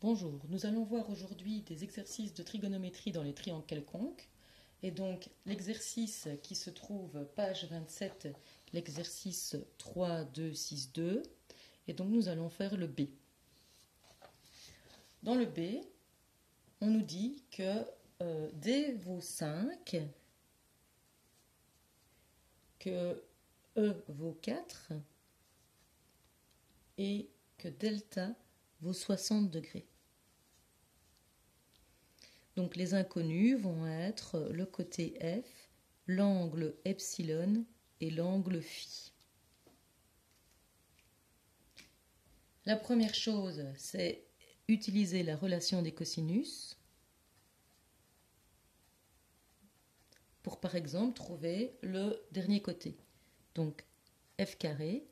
Bonjour, nous allons voir aujourd'hui des exercices de trigonométrie dans les triangles quelconques. Et donc l'exercice qui se trouve page 27, l'exercice 3, 2, 6, 2. Et donc nous allons faire le B. Dans le B, on nous dit que D vaut 5, que E vaut 4 et que delta vaut 60 degrés. Donc les inconnus vont être le côté F, l'angle epsilon et l'angle phi. La première chose, c'est utiliser la relation des cosinus pour par exemple trouver le dernier côté. Donc f carré,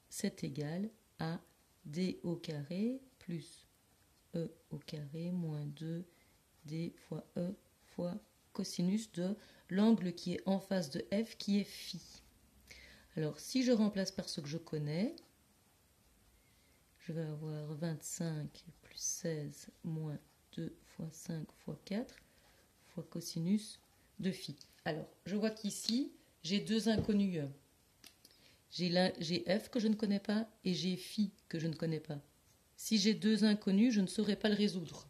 c'est égal à d au carré plus e au carré moins 2d fois e fois cosinus de l'angle qui est en face de f qui est phi. Alors si je remplace par ce que je connais, je vais avoir 25 plus 16 moins 2 fois 5 fois 4 fois cosinus de phi. Alors, je vois qu'ici, j'ai deux inconnus. J'ai f que je ne connais pas et j'ai phi que je ne connais pas. Si j'ai deux inconnus, je ne saurais pas le résoudre.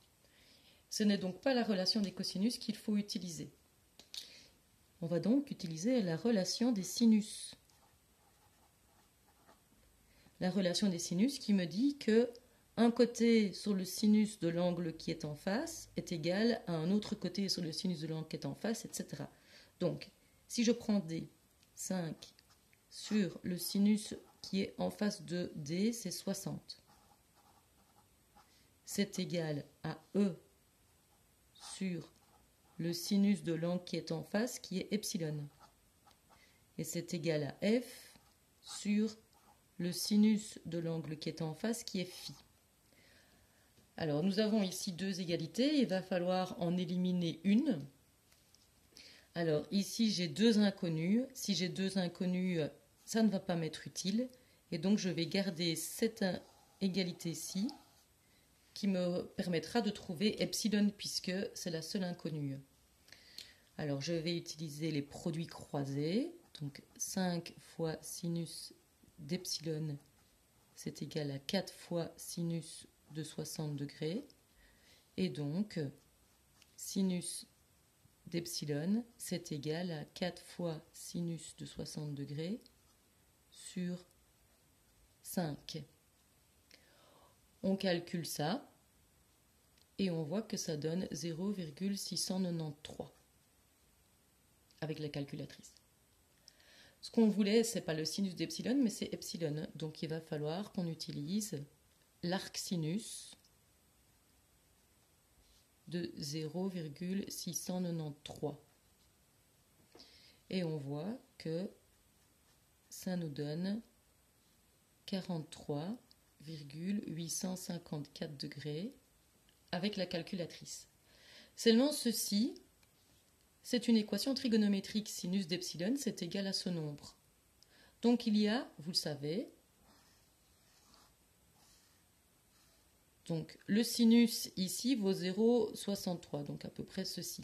Ce n'est donc pas la relation des cosinus qu'il faut utiliser. On va donc utiliser la relation des sinus. La relation des sinus qui me dit que un côté sur le sinus de l'angle qui est en face est égal à un autre côté sur le sinus de l'angle qui est en face, etc. Donc, si je prends D, 5 sur le sinus qui est en face de D, c'est 60. C'est égal à E sur le sinus de l'angle qui est en face, qui est epsilon. Et c'est égal à F sur le sinus de l'angle qui est en face, qui est phi. Alors, nous avons ici deux égalités. Il va falloir en éliminer une. Alors, ici, j'ai deux inconnus. Si j'ai deux inconnus, ça ne va pas m'être utile. Et donc, je vais garder cette égalité-ci qui me permettra de trouver epsilon puisque c'est la seule inconnue. Alors, je vais utiliser les produits croisés. Donc, 5 fois sinus d'epsilon, c'est égal à 4 fois sinus de 60 degrés. Et donc, sinus d'epsilon, c'est égal à 4 fois sinus de 60 degrés sur 5. On calcule ça et on voit que ça donne 0,693 avec la calculatrice. Ce qu'on voulait, ce n'est pas le sinus d'epsilon, mais c'est epsilon. Donc il va falloir qu'on utilise l'arc sinus de 0,693. Et on voit que ça nous donne 43,854 degrés avec la calculatrice. Seulement ceci, c'est une équation trigonométrique. Sinus d'epsilon, c'est égal à ce nombre. Donc il y a, vous le savez, donc le sinus ici vaut 0,63, donc à peu près ceci.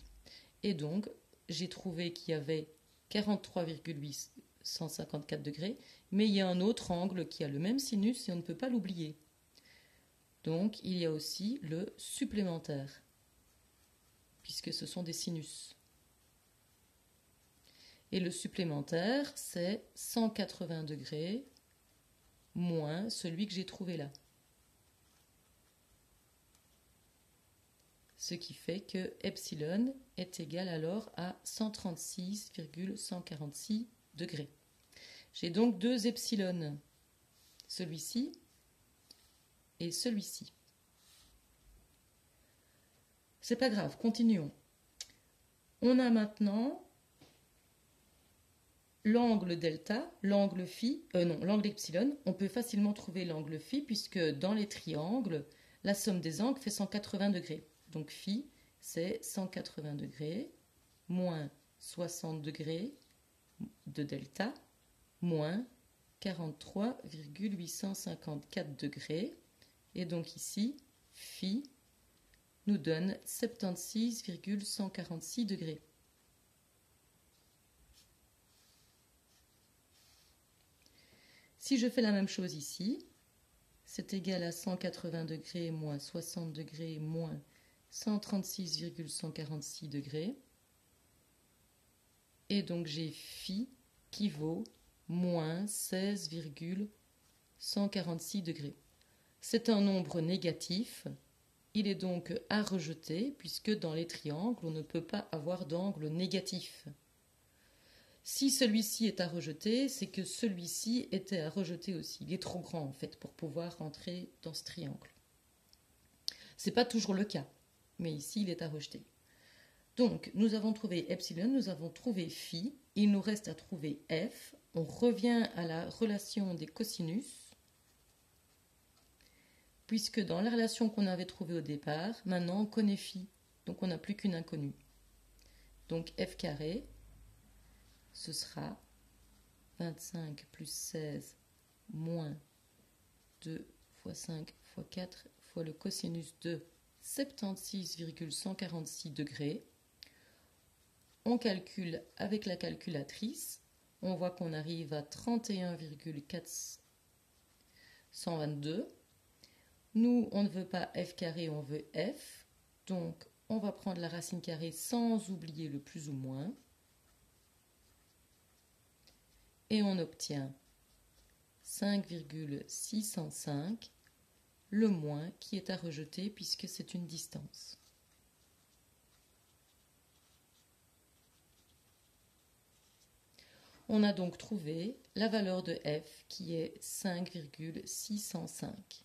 Et donc j'ai trouvé qu'il y avait 43,854 degrés, mais il y a un autre angle qui a le même sinus et on ne peut pas l'oublier. Donc il y a aussi le supplémentaire, puisque ce sont des sinus. Et le supplémentaire, c'est 180 degrés moins celui que j'ai trouvé là. Ce qui fait que epsilon est égal alors à 136,146 degrés. J'ai donc deux epsilon, celui-ci et celui-ci. C'est pas grave, continuons. On a maintenant l'angle delta, l'angle phi, l'angle epsilon. On peut facilement trouver l'angle phi puisque dans les triangles, la somme des angles fait 180 degrés. Donc phi, c'est 180 degrés moins 60 degrés de delta moins 43,854 degrés. Et donc ici, phi nous donne 76,146 degrés. Si je fais la même chose ici, c'est égal à 180 degrés moins 60 degrés moins 136,146 degrés. Et donc j'ai phi qui vaut moins 16,146 degrés. C'est un nombre négatif. Il est donc à rejeter puisque dans les triangles, on ne peut pas avoir d'angle négatif. Si celui-ci est à rejeter, c'est que celui-ci était à rejeter aussi. Il est trop grand en fait pour pouvoir rentrer dans ce triangle. Ce n'est pas toujours le cas, mais ici il est à rejeter. Donc nous avons trouvé epsilon, nous avons trouvé phi, il nous reste à trouver f. On revient à la relation des cosinus, puisque dans la relation qu'on avait trouvée au départ, maintenant on connaît phi, donc on n'a plus qu'une inconnue. Donc f carré, ce sera 25 plus 16 moins 2 fois 5 fois 4 fois le cosinus de 76,146 degrés. On calcule avec la calculatrice, on voit qu'on arrive à 31,422. Nous, on ne veut pas f carré, on veut f. Donc, on va prendre la racine carrée sans oublier le plus ou moins. Et on obtient 5,605, le moins qui est à rejeter puisque c'est une distance. On a donc trouvé la valeur de f qui est 5,605.